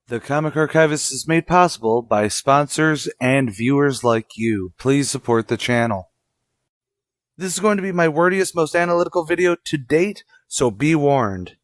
The Comic Archivist is made possible by sponsors and viewers like you. Please support the channel. This is going to be my wordiest, most analytical video to date, so be warned.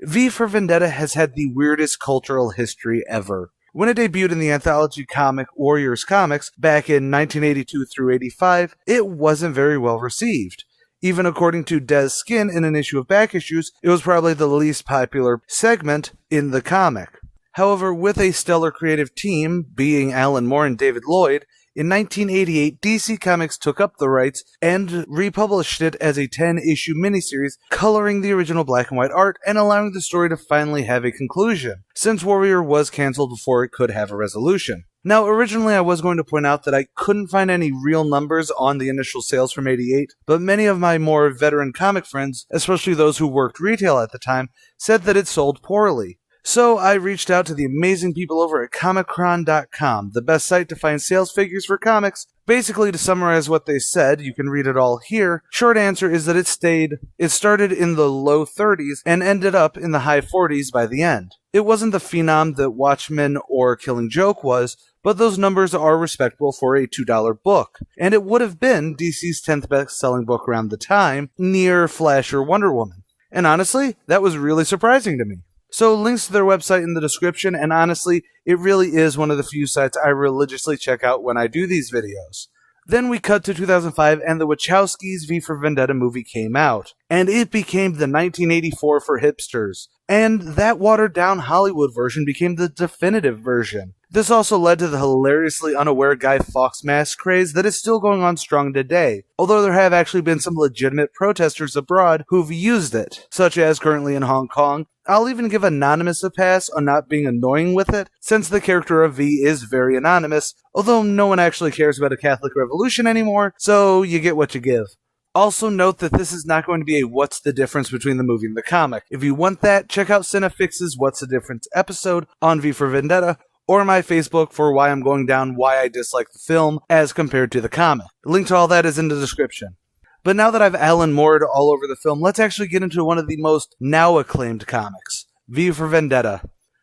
V for Vendetta has had the weirdest cultural history ever. When it debuted in the anthology comic Warriors Comics back in 1982 through 85, it wasn't very well received. Even according to Des Skin in an issue of Back Issues, it was probably the least popular segment in the comic. However, with a stellar creative team, being Alan Moore and David Lloyd, in 1988 DC Comics took up the rights and republished it as a 10-issue miniseries, coloring the original black and white art and allowing the story to finally have a conclusion, since Warrior was cancelled before it could have a resolution. Now, originally I was going to point out that I couldn't find any real numbers on the initial sales from 88, but many of my more veteran comic friends, especially those who worked retail at the time, said that it sold poorly. So I reached out to the amazing people over at Comichron.com, the best site to find sales figures for comics. Basically, to summarize what they said, you can read it all here. Short answer is that it started in the low 30s and ended up in the high 40s by the end. It wasn't the phenom that Watchmen or Killing Joke was, but those numbers are respectable for a $2 book. And it would have been DC's 10th best-selling book around the time, near Flash or Wonder Woman. And honestly, that was really surprising to me. So links to their website in the description, and honestly, it really is one of the few sites I religiously check out when I do these videos. Then we cut to 2005, and the Wachowskis' V for Vendetta movie came out, and it became the 1984 for hipsters. And that watered-down Hollywood version became the definitive version. This also led to the hilariously unaware Guy Fawkes mask craze that is still going on strong today, although there have actually been some legitimate protesters abroad who've used it, such as currently in Hong Kong. I'll even give Anonymous a pass on not being annoying with it, since the character of V is very anonymous, although no one actually cares about a Catholic revolution anymore, so you get what you give. Also note that this is not going to be a what's the difference between the movie and the comic. If you want that, check out Cinefix's What's the Difference episode on V for Vendetta, or my Facebook for why I'm going down why I dislike the film as compared to the comic. Link to all that is in the description. But now that I've Alan Moored all over the film, let's actually get into one of the most now acclaimed comics, V for Vendetta.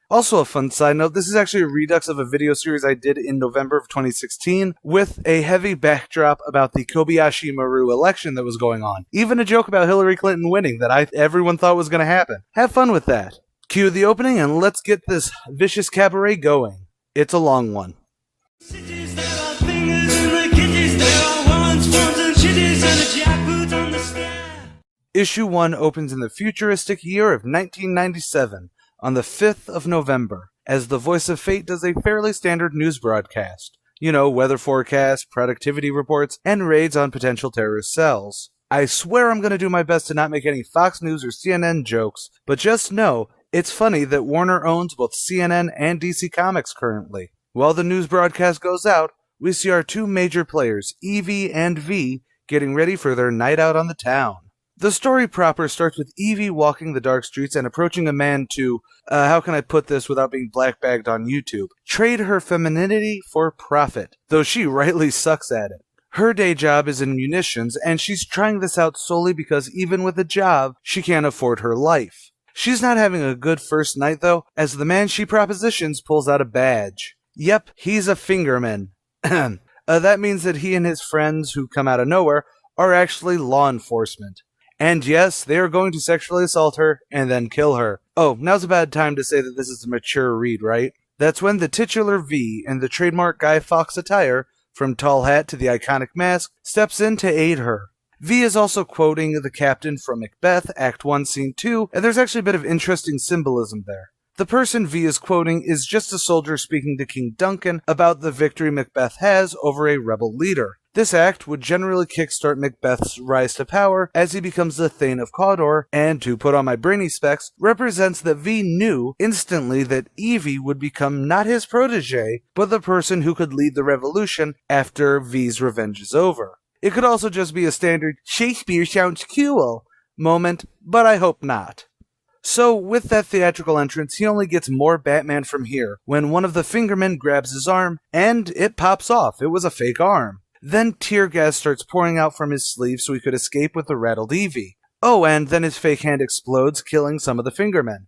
Also a fun side note, this is actually a redux of a video series I did in November of 2016 with a heavy backdrop about the Kobayashi Maru election that was going on. Even a joke about Hillary Clinton winning that everyone thought was going to happen. Have fun with that. Cue the opening and let's get this vicious cabaret going. It's a long one. Issue 1 opens in the futuristic year of 1997, on the 5th of November, as the Voice of Fate does a fairly standard news broadcast. You know, weather forecasts, productivity reports, and raids on potential terrorist cells. I swear I'm going to do my best to not make any Fox News or CNN jokes, but just know, it's funny that Warner owns both CNN and DC Comics currently. While the news broadcast goes out, we see our two major players, Evie and V, getting ready for their night out on the town. The story proper starts with Evie walking the dark streets and approaching a man to, how can I put this without being black-bagged on YouTube, trade her femininity for profit, though she rightly sucks at it. Her day job is in munitions, and she's trying this out solely because even with a job, she can't afford her life. She's not having a good first night though, as the man she propositions pulls out a badge. Yep, he's a fingerman. That means that he and his friends who come out of nowhere are actually law enforcement. And yes, they are going to sexually assault her and then kill her. Oh, now's a bad time to say that this is a mature read, right? That's when the titular V in the trademark Guy Fawkes attire, from tall hat to the iconic mask, steps in to aid her. V is also quoting the captain from Macbeth, Act 1, Scene 2, and there's actually a bit of interesting symbolism there. The person V is quoting is just a soldier speaking to King Duncan about the victory Macbeth has over a rebel leader. This act would generally kickstart Macbeth's rise to power as he becomes the Thane of Cawdor, and to put on my brainy specs, represents that V knew instantly that Evie would become not his protege, but the person who could lead the revolution after V's revenge is over. It could also just be a standard Shakespeare sounds cool moment, but I hope not. So, with that theatrical entrance, he only gets more Batman from here, when one of the fingermen grabs his arm, and it pops off. It was a fake arm. Then tear gas starts pouring out from his sleeve so he could escape with the rattled Evie. Oh, and then his fake hand explodes, killing some of the fingermen.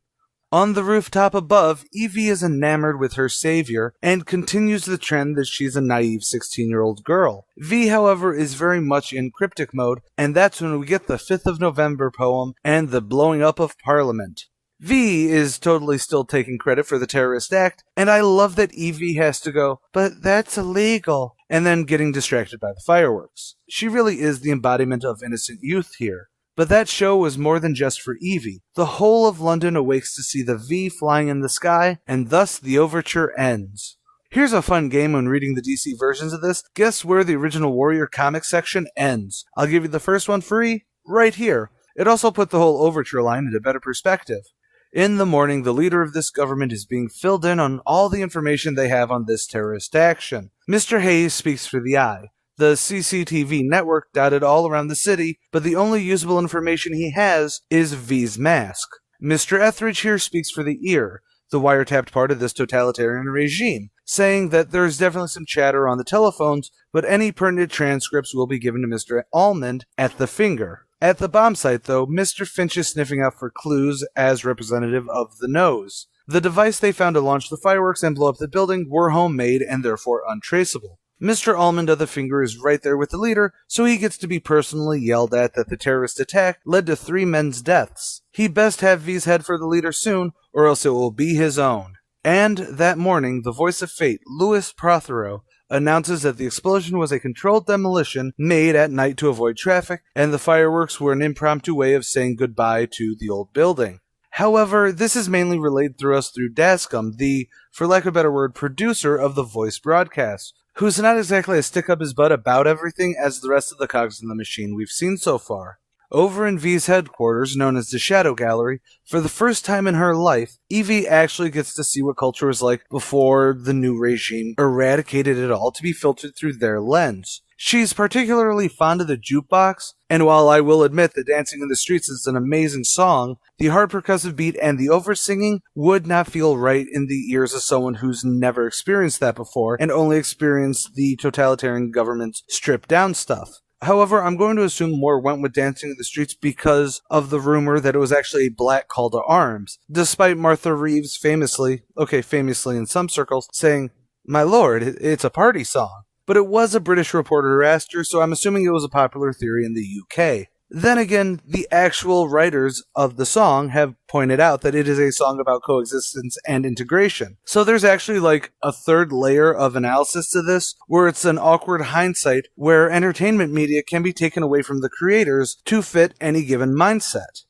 On the rooftop above, Evie is enamored with her savior and continues the trend that she's a naive 16-year-old girl. V, however, is very much in cryptic mode, and that's when we get the 5th of November poem and the blowing up of Parliament. V is totally still taking credit for the terrorist act, and I love that Evie has to go, "But that's illegal," and then getting distracted by the fireworks. She really is the embodiment of innocent youth here. But that show was more than just for Evie. The whole of London awakes to see the V flying in the sky, and thus the overture ends. Here's a fun game when reading the DC versions of this. Guess where the original Warrior comic section ends? I'll give you the first one free, right here. It also put the whole overture line into better perspective. In the morning, the leader of this government is being filled in on all the information they have on this terrorist action. Mr. Hayes speaks for the eye. The CCTV network dotted all around the city, but the only usable information he has is V's mask. Mr. Etheridge here speaks for the ear, the wiretapped part of this totalitarian regime, saying that there's definitely some chatter on the telephones, but any pertinent transcripts will be given to Mr. Almond at the finger. At the bomb site, though, Mr. Finch is sniffing out for clues as representative of the nose. The device they found to launch the fireworks and blow up the building were homemade and therefore untraceable. Mr. Almond of the Finger is right there with the leader, so he gets to be personally yelled at that the terrorist attack led to 3 men's deaths. He best have V's head for the leader soon, or else it will be his own. And that morning, the voice of fate, Louis Prothero, announces that the explosion was a controlled demolition made at night to avoid traffic, and the fireworks were an impromptu way of saying goodbye to the old building. However, this is mainly relayed through us through Dascom, the, for lack of a better word, producer of the voice broadcast, who's not exactly a stick-up-his-butt about everything as the rest of the cogs in the machine we've seen so far. Over in V's headquarters, known as the Shadow Gallery, for the first time in her life, Evie actually gets to see what culture was like before the new regime eradicated it all to be filtered through their lens. She's particularly fond of the jukebox, and while I will admit that Dancing in the Streets is an amazing song, the hard percussive beat and the over-singing would not feel right in the ears of someone who's never experienced that before and only experienced the totalitarian government's stripped-down stuff. However, I'm going to assume more went with Dancing in the Streets because of the rumor that it was actually a black call to arms, despite Martha Reeves famously in some circles, saying, "My lord, it's a party song." But it was a British reporter who asked her, so I'm assuming it was a popular theory in the UK. Then again, the actual writers of the song have pointed out that it is a song about coexistence and integration. So there's actually like a third layer of analysis to this, where it's an awkward hindsight where entertainment media can be taken away from the creators to fit any given mindset.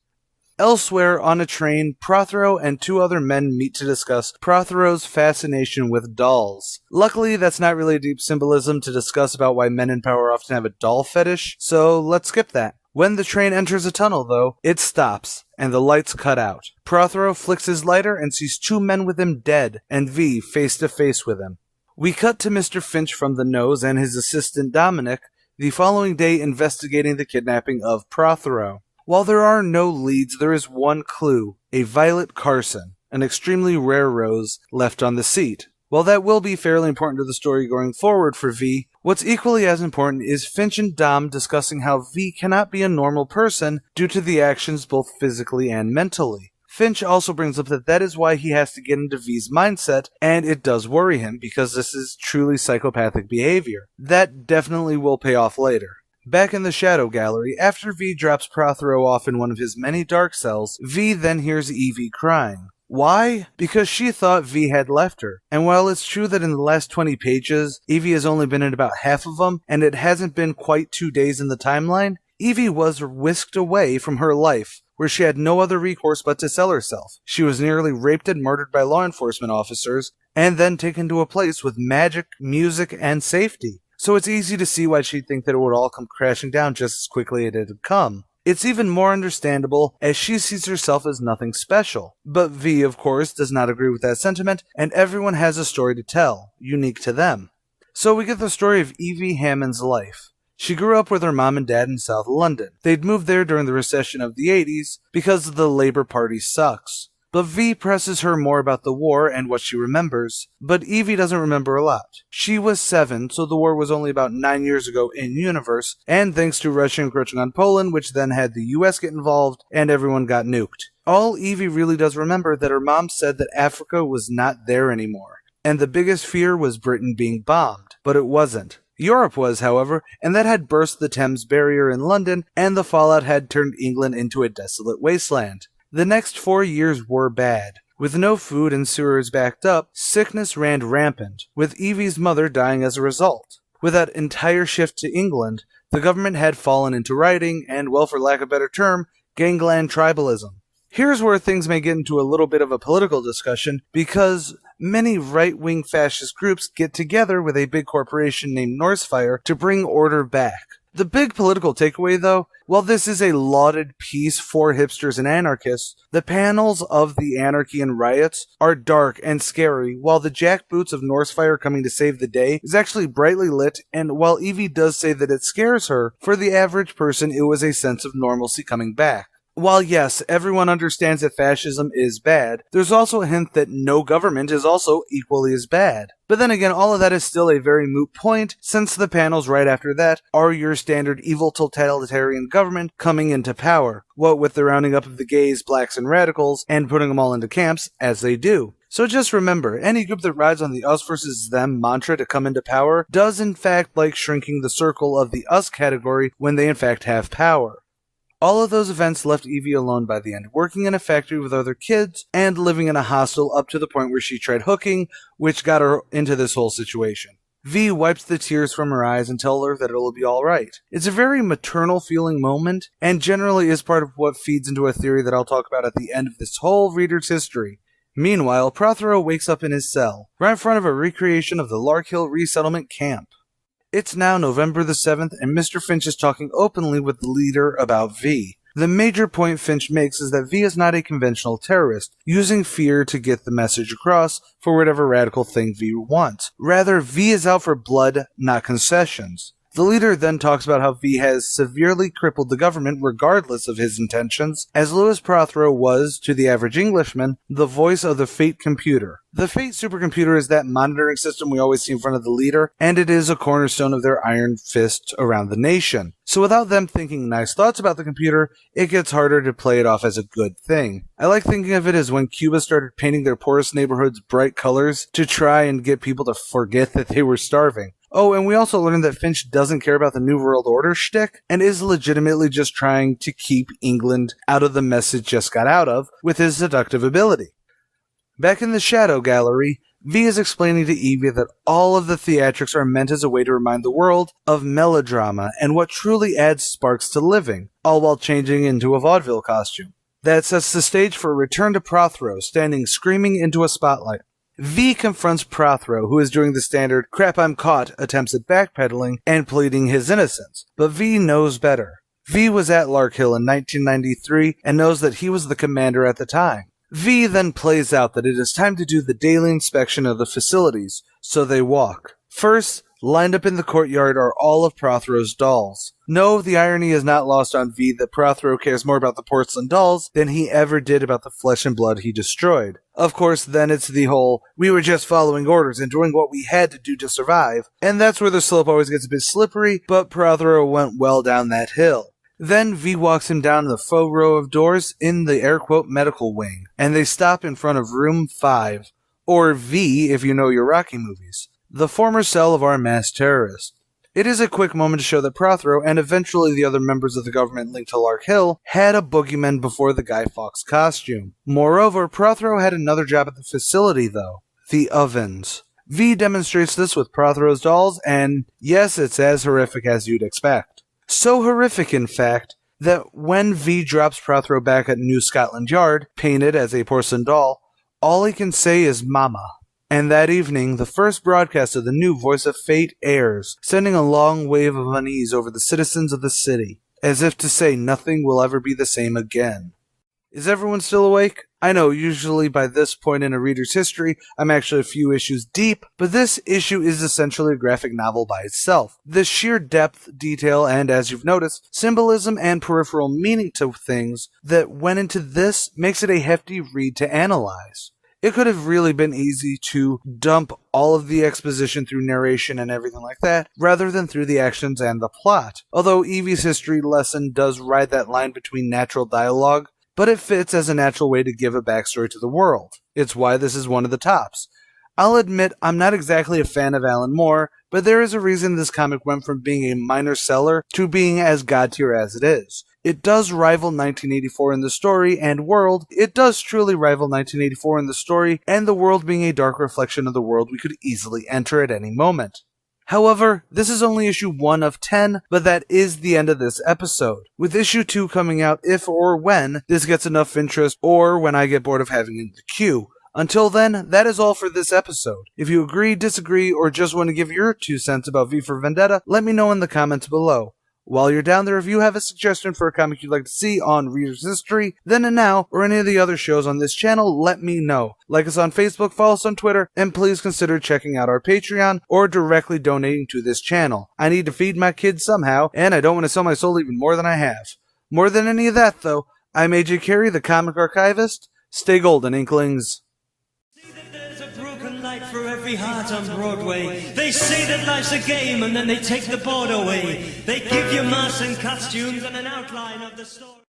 Elsewhere on a train, Prothero and 2 other men meet to discuss Prothero's fascination with dolls. Luckily, that's not really deep symbolism to discuss about why men in power often have a doll fetish, so let's skip that. When the train enters a tunnel, though, it stops, and the lights cut out. Prothero flicks his lighter and sees 2 men with him dead, and V face to face with him. We cut to Mr. Finch from the nose and his assistant Dominic, the following day investigating the kidnapping of Prothero. While there are no leads, there is one clue, a Violet Carson, an extremely rare rose left on the seat. While that will be fairly important to the story going forward for V, what's equally as important is Finch and Dom discussing how V cannot be a normal person due to the actions both physically and mentally. Finch also brings up that is why he has to get into V's mindset, and it does worry him because this is truly psychopathic behavior. That definitely will pay off later. Back in the Shadow Gallery, after V drops Prothero off in one of his many dark cells, V then hears Evie crying. Why? Because she thought V had left her. And while it's true that in the last 20 pages, Evie has only been in about half of them, and it hasn't been quite 2 days in the timeline, Evie was whisked away from her life, where she had no other recourse but to sell herself. She was nearly raped and murdered by law enforcement officers, and then taken to a place with magic, music, and safety. So it's easy to see why she'd think that it would all come crashing down just as quickly as it had come. It's even more understandable as she sees herself as nothing special. But V, of course, does not agree with that sentiment, and everyone has a story to tell, unique to them. So we get the story of Evie Hammond's life. She grew up with her mom and dad in South London. They'd moved there during the recession of the 80s because the Labour Party sucks. but V presses her more about the war and what she remembers, but Evie doesn't remember a lot. She was 7, so the war was only about 9 years ago in-universe, and thanks to Russia encroaching on Poland, which then had the US get involved, and everyone got nuked. All Evie really does remember that her mom said that Africa was not there anymore, and the biggest fear was Britain being bombed, but it wasn't. Europe was, however, and that had burst the Thames Barrier in London, and the fallout had turned England into a desolate wasteland. The next 4 years were bad. With no food and sewers backed up, sickness ran rampant, with Evie's mother dying as a result. With that entire shift to England, the government had fallen into writing and, well, for lack of a better term, gangland tribalism. Here's where things may get into a little bit of a political discussion, because many right-wing fascist groups get together with a big corporation named Norsefire to bring order back. The big political takeaway, though, while this is a lauded piece for hipsters and anarchists, the panels of the anarchy and riots are dark and scary, while the jackboots of Norsefire coming to save the day is actually brightly lit, and while Evie does say that it scares her, for the average person it was a sense of normalcy coming back. While yes, everyone understands that fascism is bad, there's also a hint that no government is also equally as bad. But then again, all of that is still a very moot point, since the panels right after that are your standard evil totalitarian government coming into power, what with the rounding up of the gays, blacks, and radicals, and putting them all into camps, as they do. So just remember, any group that rides on the us versus them mantra to come into power does in fact like shrinking the circle of the us category when they in fact have power. All of those events left Evie alone by the end, working in a factory with other kids, and living in a hostel up to the point where she tried hooking, which got her into this whole situation. V wipes the tears from her eyes and tells her that it'll be alright. It's a very maternal feeling moment, and generally is part of what feeds into a theory that I'll talk about at the end of this whole reader's history. Meanwhile, Prothero wakes up in his cell, right in front of a recreation of the Larkhill resettlement camp. It's now November the 7th, and Mr. Finch is talking openly with the leader about V. The major point Finch makes is that V is not a conventional terrorist, using fear to get the message across for whatever radical thing V wants. Rather, V is out for blood, not concessions. The leader then talks about how V has severely crippled the government regardless of his intentions, as Louis Prothero was, to the average Englishman, the voice of the Fate computer. The Fate supercomputer is that monitoring system we always see in front of the leader, and it is a cornerstone of their iron fist around the nation. So without them thinking nice thoughts about the computer, it gets harder to play it off as a good thing. I like thinking of it as when Cuba started painting their poorest neighborhoods bright colors to try and get people to forget that they were starving. Oh, and we also learned that Finch doesn't care about the New World Order shtick, and is legitimately just trying to keep England out of the mess it just got out of with his seductive ability. Back in the Shadow Gallery, V is explaining to Evie that all of the theatrics are meant as a way to remind the world of melodrama and what truly adds sparks to living, all while changing into a vaudeville costume. That sets the stage for a return to Prothero, standing screaming into a spotlight. V confronts Prothero, who is doing the standard crap I'm caught attempts at backpedaling and pleading his innocence, but V knows better. V was at Larkhill in 1993 and knows that he was the commander at the time. V then plays out that it is time to do the daily inspection of the facilities, so they walk. First, lined up in the courtyard are all of Prothero's dolls. No, the irony is not lost on V that Prothero cares more about the porcelain dolls than he ever did about the flesh and blood he destroyed. Of course, then it's the whole, we were just following orders and doing what we had to do to survive, and that's where the slope always gets a bit slippery, but Prothero went well down that hill. Then V walks him down the faux row of doors in the air-quote medical wing, and they stop in front of room 5, or V if you know your Rocky movies, the former cell of our mass terrorist. It is a quick moment to show that Prothero, and eventually the other members of the government linked to Larkhill, had a boogeyman before the Guy Fawkes costume. Moreover, Prothero had another job at the facility, though. The ovens. V demonstrates this with Prothero's dolls, and yes, it's as horrific as you'd expect. So horrific, in fact, that when V drops Prothero back at New Scotland Yard, painted as a porcelain doll, all he can say is Mama. And that evening, the first broadcast of the new Voice of Fate airs, sending a long wave of unease over the citizens of the city, as if to say nothing will ever be the same again. Is everyone still awake? I know, usually by this point in a reader's history, I'm actually a few issues deep, but this issue is essentially a graphic novel by itself. The sheer depth, detail, and as you've noticed, symbolism and peripheral meaning to things that went into this makes it a hefty read to analyze. It could have really been easy to dump all of the exposition through narration and everything like that, rather than through the actions and the plot. Although Evie's history lesson does ride that line between natural dialogue, but it fits as a natural way to give a backstory to the world. It's why this is one of the tops. I'll admit I'm not exactly a fan of Alan Moore, but there is a reason this comic went from being a minor seller to being as god tier as it is. It does rival 1984 in the story and world. It does truly rival 1984 in the story, and the world being a dark reflection of the world we could easily enter at any moment. However, this is only issue 1 of 10, but that is the end of this episode, with issue 2 coming out if or when this gets enough interest or when I get bored of having it in the queue. Until then, that is all for this episode. If you agree, disagree, or just want to give your 2 cents about V for Vendetta, let me know in the comments below. While you're down there, if you have a suggestion for a comic you'd like to see on Reader's History, Then and Now, or any of the other shows on this channel, let me know. Like us on Facebook, follow us on Twitter, and please consider checking out our Patreon or directly donating to this channel. I need to feed my kids somehow, and I don't want to sell my soul even more than I have. More than any of that, though, I'm AJ Carey, the Comic Archivist. Stay golden, Inklings. For every heart on Broadway, they say that life's a game and then they take the board away. They give you masks and costumes and an outline of the story.